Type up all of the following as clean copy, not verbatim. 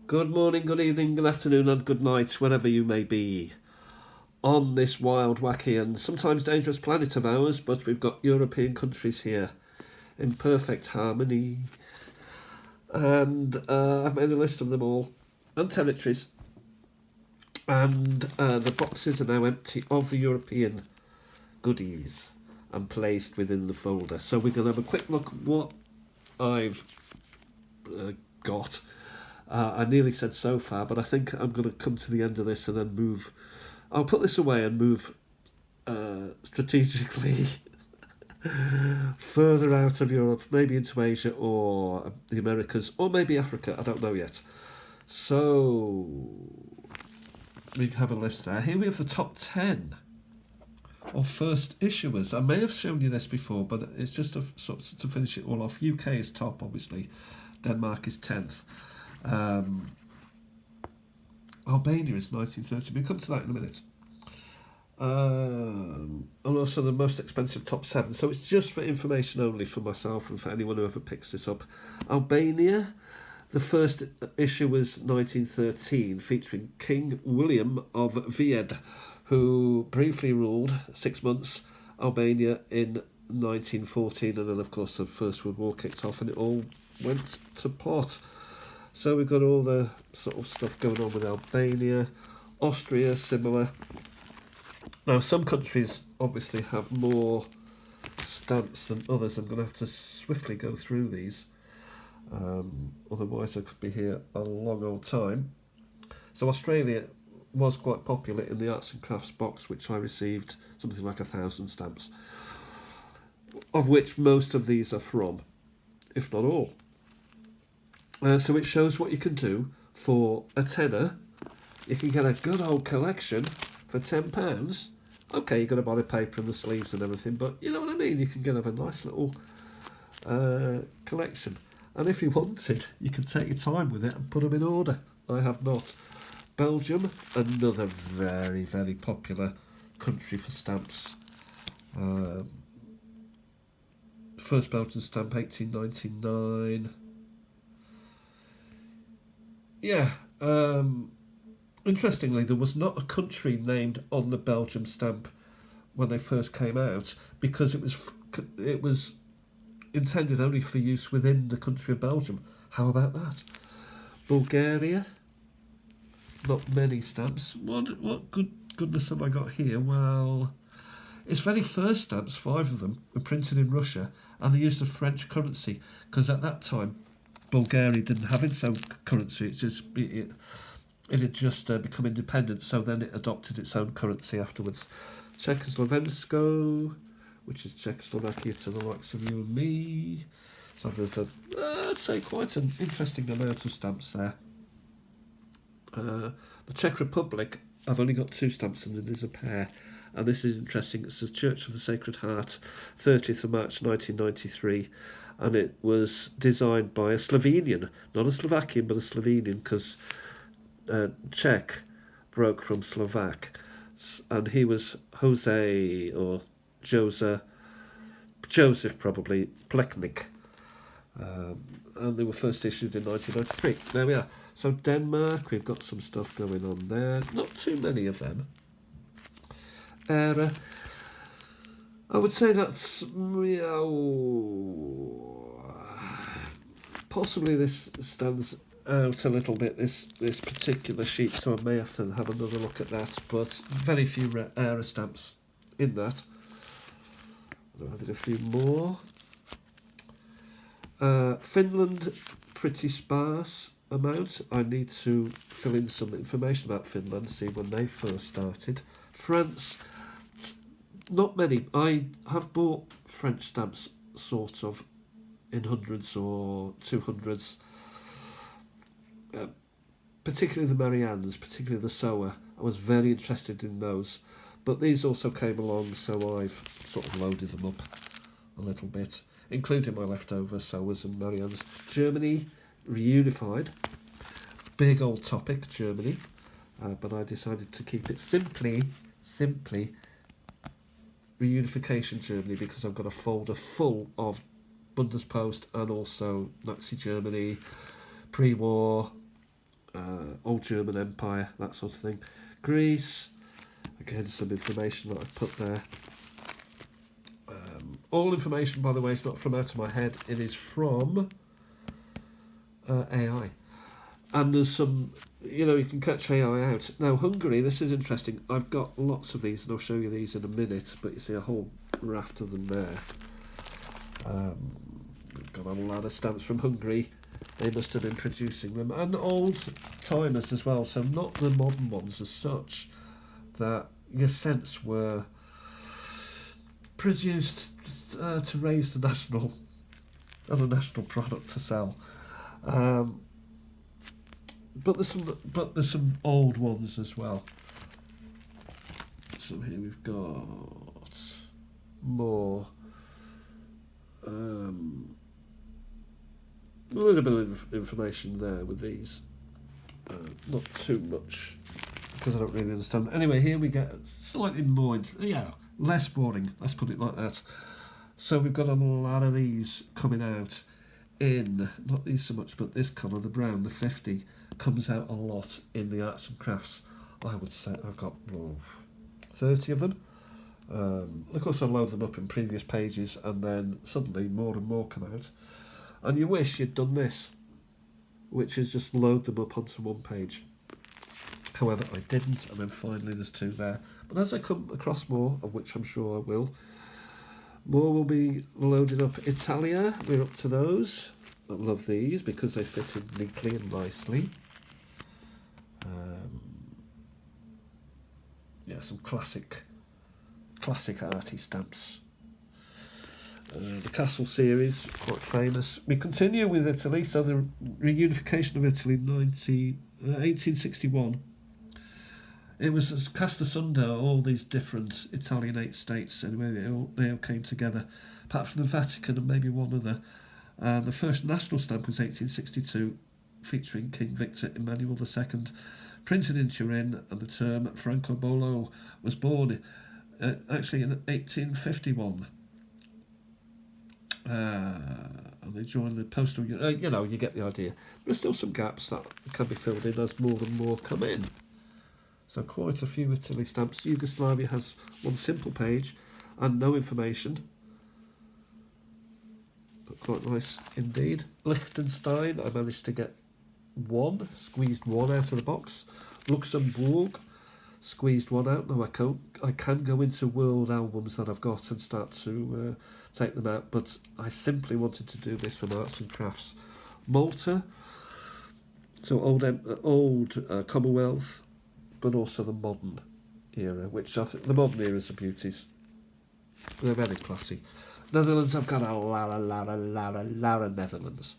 Good morning, good evening, good afternoon, and good night, wherever you may be on this wild, wacky, and sometimes dangerous planet of ours. But we've got European countries here in perfect harmony. And I've made a list of them all, and territories. And the boxes are now empty of the European goodies and placed within the folder. So we're going to have a quick look at what I've got. I nearly said so far, but I think I'm going to come to the end of this and then move. I'll put this away and move strategically further out of Europe, maybe into Asia or the Americas, or maybe Africa. I don't know yet. So we have a list there. Here we have the top 10 of first issuers. I may have shown you this before, but it's just to finish it all off. UK is top, obviously. Denmark is 10th. Albania is 1930. We'll come to that in a minute. And also the most expensive top 7. So it's just for information only for myself and for anyone who ever picks this up. Albania, the first issue was 1913, featuring King William of Vied, who briefly ruled 6 months Albania in 1914, and then of course the First World War kicked off and it all went to pot. So we've got all the sort of stuff going on with Albania. Austria, similar. Now some countries obviously have more stamps than others. I'm going to have to swiftly go through these. Otherwise I could be here a long old time. So Australia was quite popular in the arts and crafts box, which I received something like 1,000 stamps, of which most of these are from, if not all. So it shows what you can do for a tenner. You can get a good old collection for £10. Okay, you've got to buy the paper and the sleeves and everything, but you know what I mean? You can get a nice little collection. And if you wanted, you can take your time with it and put them in order. I have not. Belgium, another very, very popular country for stamps. First Belgian stamp, 1899. Yeah, interestingly, there was not a country named on the Belgium stamp when they first came out because it was intended only for use within the country of Belgium. How about that? Bulgaria, not many stamps. What goodness have I got here? Well, its very first stamps, 5 of them, were printed in Russia, and they used the French currency because at that time Bulgaria didn't have its own currency. It had just become independent, so then it adopted its own currency afterwards. Czechoslovensko, which is Czechoslovakia to the likes of you and me. So there's I'd say quite an interesting amount of stamps there. The Czech Republic, I've only got 2 stamps and it is a pair. And this is interesting. It's the Church of the Sacred Heart, 30th of March 1993. And it was designed by a Slovenian, not a Slovakian, but a Slovenian, because Czech broke from Slovak. And he was Joseph probably, Pleknik. And they were first issued in 1993. There we are. So Denmark, we've got some stuff going on there. Not too many of them. Era. I would say that's possibly this stands out a little bit, this particular sheet, so I may have to have another look at that, but very few era stamps in that. I added a few more. Finland, pretty sparse amount. I need to fill in some information about Finland, see when they first started. France, not many. I have bought French stamps sort of in hundreds or 200s, particularly the Mariannes, particularly the Soa. I was very interested in those, but these also came along, so I've sort of loaded them up a little bit, including my leftover Soas and Mariannes. Germany, reunified. Big old topic, Germany, but I decided to keep it simply reunification Germany, because I've got a folder full of Bundespost and also Nazi Germany, pre-war, old German Empire, that sort of thing. Greece, again, some information that I've put there. All information, by the way, is not from out of my head. It is from AI. And there's some, you can catch AI out. Now, Hungary, this is interesting. I've got lots of these, and I'll show you these in a minute, but you see a whole raft of them there. We've got a lot of stamps from Hungary. They must have been producing them. And old-timers as well, so not the modern ones as such, that your cents were produced to raise the national, as a national product to sell. But there's some old ones as well. So here we've got more. A little bit of information there with these. Not too much, because I don't really understand. Anyway, here we get slightly more, less boring, let's put it like that. So we've got a lot of these coming out in, not these so much, but this colour, the brown, the 50, comes out a lot in the arts and crafts. I would say I've got 30 of them. Of course, I load them up in previous pages, and then suddenly more and more come out. And you wish you'd done this, which is just load them up onto one page. However, I didn't, and then finally there's 2 there. But as I come across more, of which I'm sure I will, more will be loaded up. Italia, we're up to those. I love these because they fit in neatly and nicely. Some classic arty stamps. The Castle series, quite famous. We continue with Italy, so the reunification of Italy in 1861. It was cast asunder, all these different Italian 8 states, anyway, they all came together, apart from the Vatican and maybe one other. The first national stamp was 1862, featuring King Victor Emmanuel II, printed in Turin, and the term Francobollo was born actually in 1851. And they joined the postal unit. You get the idea. There's still some gaps that can be filled in as more and more come in. So quite a few Italy stamps. Yugoslavia has one simple page and no information, but quite nice indeed. Liechtenstein, I managed to get squeezed one out of the box. Luxembourg, squeezed one out. Now I can go into world albums that I've got and start to take them out, but I simply wanted to do this for arts and crafts. Malta, so old Commonwealth, but also the modern era, which I think the modern era is the beauties. They're very classy. Netherlands, I've got a lot of Netherlands.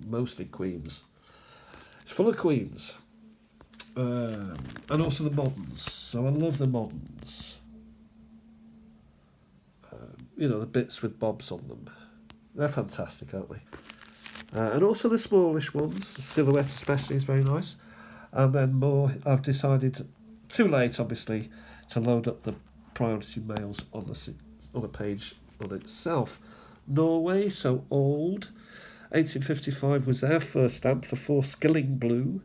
Mostly queens. It's full of queens. And also the moderns. So I love the moderns. The bits with bobs on them. They're fantastic, aren't they? And also the smallish ones. The silhouette especially is very nice. And then more, I've decided, too late obviously, to load up the priority mails on a page on itself. Norway, so old. 1855 was their first stamp, the Forskilling Blue.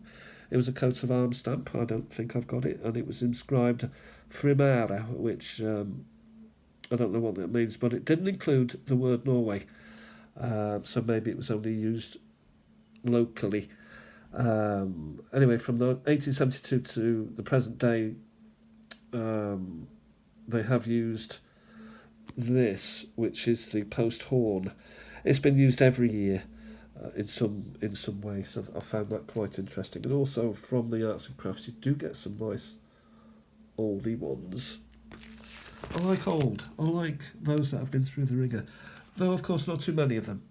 It was a coat of arms stamp. I don't think I've got it. And it was inscribed Frimera, which I don't know what that means, but it didn't include the word Norway. So maybe it was only used locally. Anyway, from the 1872 to the present day, they have used this, which is the post horn. It's been used every year in some way, so I found that quite interesting. And also from the arts and crafts, you do get some nice oldie ones. I like old. I like those that have been through the ringer, though of course not too many of them.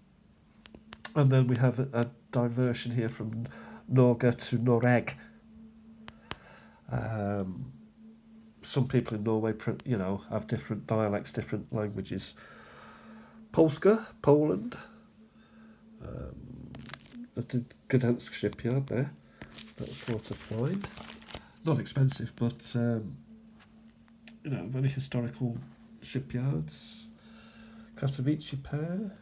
And then we have a diversion here from Norge to Noreg. Some people in Norway, have different dialects, different languages. Polska, Poland. At the Gdansk shipyard there. That was quite a find. Not expensive, but very historical shipyards. Katowice pair.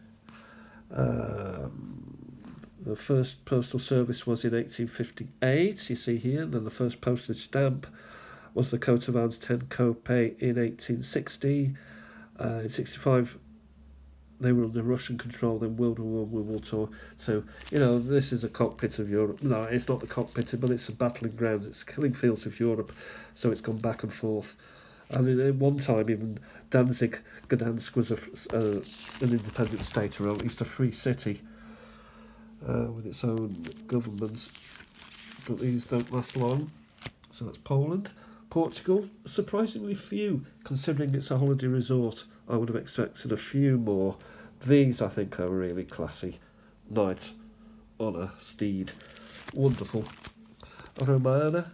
The first postal service was in 1858, you see here, and then the first postage stamp was the coat of arms 10 kopek in 1860. In 65, they were under Russian control, then World War I, World War II. So, this is a cockpit of Europe. No, it's not the cockpit, but it's the battling grounds. It's killing fields of Europe, so it's gone back and forth. And at one time, even Danzig, Gdansk was an independent state, or at least a free city with its own government. But these don't last long. So that's Poland. Portugal, surprisingly few, considering it's a holiday resort. I would have expected a few more. These, I think, are really classy. Knight on a steed. Wonderful. Romania.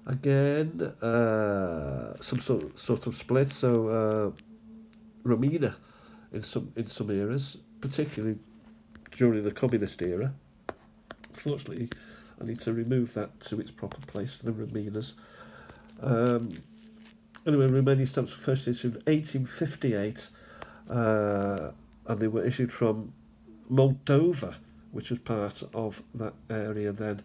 Again, some sort of split. So, Romania in some eras, particularly during the communist era. Unfortunately, I need to remove that to its proper place, the Rominas. Anyway, Romanian stamps were first issued in 1858, and they were issued from Moldova, which was part of that area then.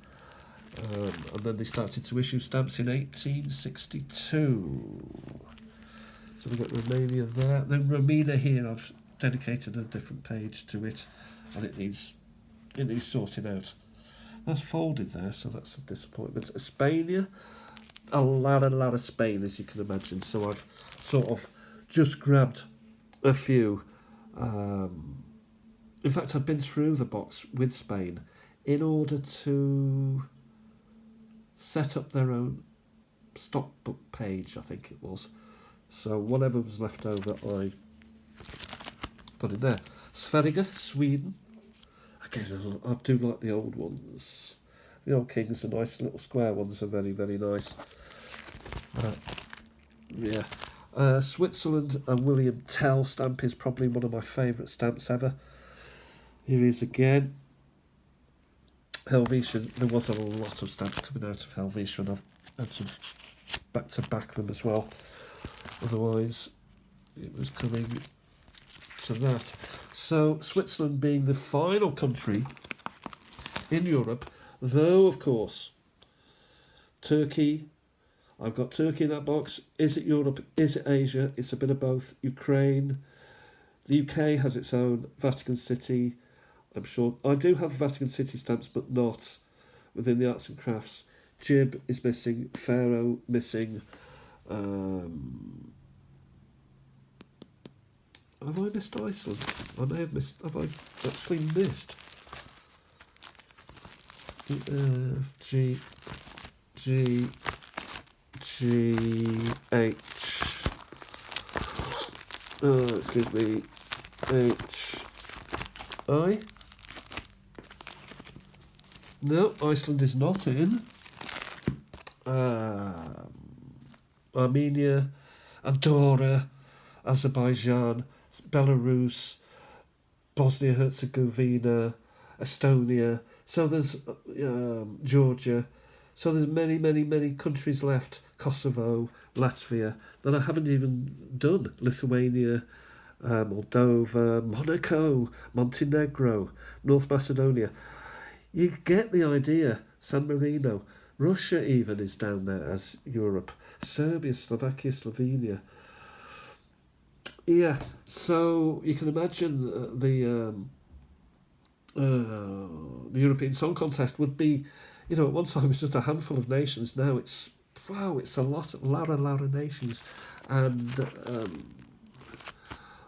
And then they started to issue stamps in 1862. So we've got Romania there. Then Romania here, I've dedicated a different page to it, and it needs sorting out. That's folded there, so that's a disappointment. España, a lot of Spain, as you can imagine. So I've sort of just grabbed a few. In fact, I've been through the box with Spain in order to set up their own stock book page, I think it was. So whatever was left over, I put in there. Sverige, Sweden. Again, I do like the old ones. The old kings, the nice little square ones are very, very nice. Switzerland, and William Tell stamp is probably one of my favourite stamps ever. Here he is again. Helvetia, there was a lot of stamps coming out of Helvetia, and I've had to back them as well. Otherwise, it was coming to that. So, Switzerland being the final country in Europe, though, of course, Turkey, I've got Turkey in that box. Is it Europe? Is it Asia? It's a bit of both. Ukraine. The UK has its own. Vatican City, I'm sure. I do have Vatican City stamps, but not within the arts and crafts. Jib is missing. Pharaoh missing. Have I missed Iceland? I may have missed. Have I actually missed? G H. Excuse me. H I. No, Iceland is not in. Armenia, Andorra, Azerbaijan, Belarus, Bosnia-Herzegovina, Estonia. So there's Georgia. So there's many countries left. Kosovo, Latvia, that I haven't even done. Lithuania, Moldova, Monaco, Montenegro, North Macedonia. You get the idea. San Marino. Russia even is down there as Europe. Serbia, Slovakia, Slovenia. Yeah, so you can imagine the European Song Contest would be, at one time it was just a handful of nations. Now it's a lot of nations, and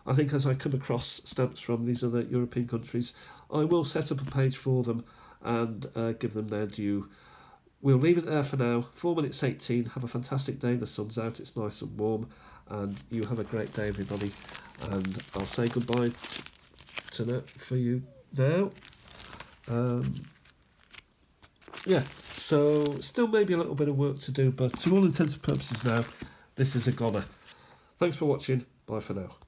I think as I come across stamps from these other European countries, I will set up a page for them and give them their due. We'll leave it there for now. 4 minutes 18. Have a fantastic day. The sun's out. It's nice and warm. And you have a great day, everybody. And I'll say goodbye to that for you now. So still maybe a little bit of work to do, but to all intents and purposes now, this is a goner. Thanks for watching. Bye for now.